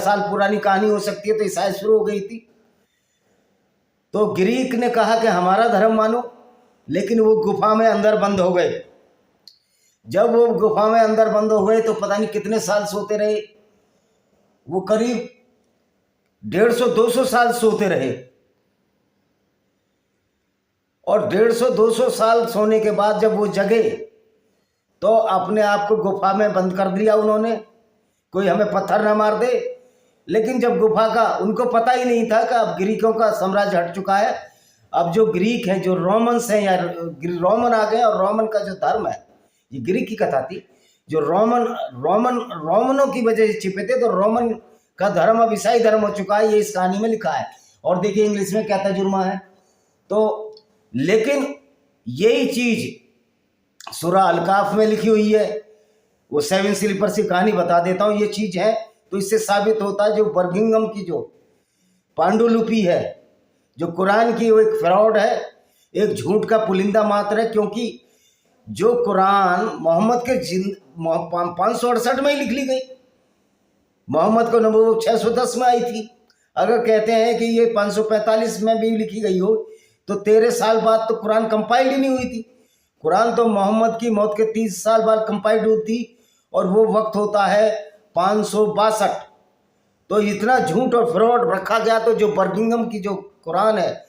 साल पुरानी कहानी हो सकती है, तो ईसाई शुरू हो गई थी। तो ग्रीक ने कहा कि हमारा धर्म मानो, लेकिन वो गुफा में अंदर बंद हो गए। जब वो गुफा में अंदर बंद हो गए तो पता नहीं कितने साल सोते रहे। वो करीब 150-200 साल सोते रहे, और 150-200 साल सोने के बाद जब वो जगे तो अपने आप को गुफा में बंद कर दिया उन्होंने, कोई हमें पत्थर ना मार दे। लेकिन जब गुफा का, उनको पता ही नहीं था कि अब ग्रीकों का साम्राज्य हट चुका है। अब जो ग्रीक हैं, जो रोमन्स हैं, या रोमन आ गए, और रोमन का जो धर्म है, ये ग्रीक की कथा थी। जो रोमनों की वजह से छिपे थे, तो रोमन का धर्म अब ईसाई धर्म हो चुका है। ये इस कहानी में लिखा है, और देखिए इंग्लिश में क्या तर्जुमा है। तो लेकिन यही चीज सूरह अल-काफ में लिखी हुई है। वो 7 स्लीपर्स की कहानी बता देता हूँ, ये चीज है। तो इससे साबित होता है जो बर्मिंघम की जो पांडुलिपि है, जो कुरान की, वो एक फ्रॉड है, एक झूठ का पुलिंदा मात्र है। क्योंकि जो कुरान मोहम्मद के 568 में ही लिख ली गई, मोहम्मद को नबूवत 610 में आई थी। अगर कहते हैं कि ये 545 में भी लिखी गई हो, तो 13 साल बाद तो कुरान कंपाइल ही नहीं हुई थी। कुरान तो मोहम्मद की मौत के 30 साल बाद कंपाइल्ड हुई थी, और वो वक्त होता है 562। तो इतना झूठ और फ्रॉड रखा गया। तो जो बर्मिंघम की जो कुरान है,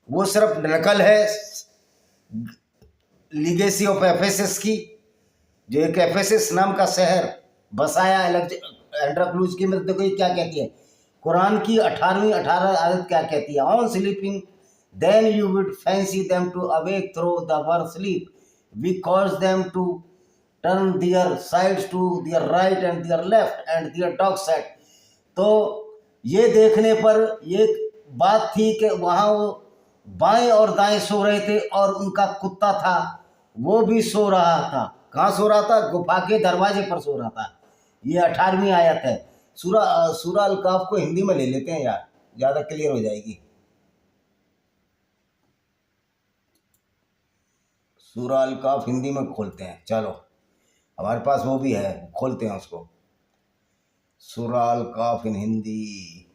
वो सिर्फ नकल है लीगेसी ऑफ एफेसस की, जो एक एफेसस नाम का शहर बसाया एंड्रोक्लूस की। में देखो ये क्या कहती है कुरान की 18 आयत क्या कहती है। On sleeping then you would fancy them to awake through the work sleep. We cause them to turn their sides to their right and their left and their dog side. तो ये देखने पर ये बात थी कि वहाँ वो बाएं और दाएं सो रहे थे, और उनका कुत्ता था वो भी सो रहा था। कहाँ सो रहा था? गुफा के दरवाजे पर सो रहा था। ये 18वीं आयत है। सूरह अल-काफ को हिंदी में ले लेते हैं यार, ज़्यादा क्लियर हो जाएगी। सूरह अल-काफ हिंदी में खोलते हैं, चलो हमारे पास वो भी है, खोलते हैं उसको। सूरह अल-काफ इन हिंदी।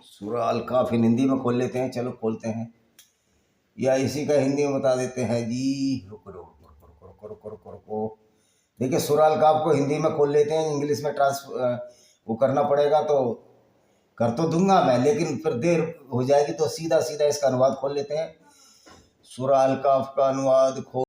सूरह अल-काफ इन हिंदी में खोल लेते हैं, चलो खोलते हैं, या इसी का हिंदी में बता देते हैं जी। रुको। देखिए सूरह अल-काफ को हिंदी में खोल लेते हैं, इंग्लिश में वो करना पड़ेगा। तो कर तो दूंगा मैं, लेकिन फिर देर हो जाएगी, तो सीधा इसका अनुवाद खोल लेते हैं। सूरह अल-काफ का अनुवाद खोल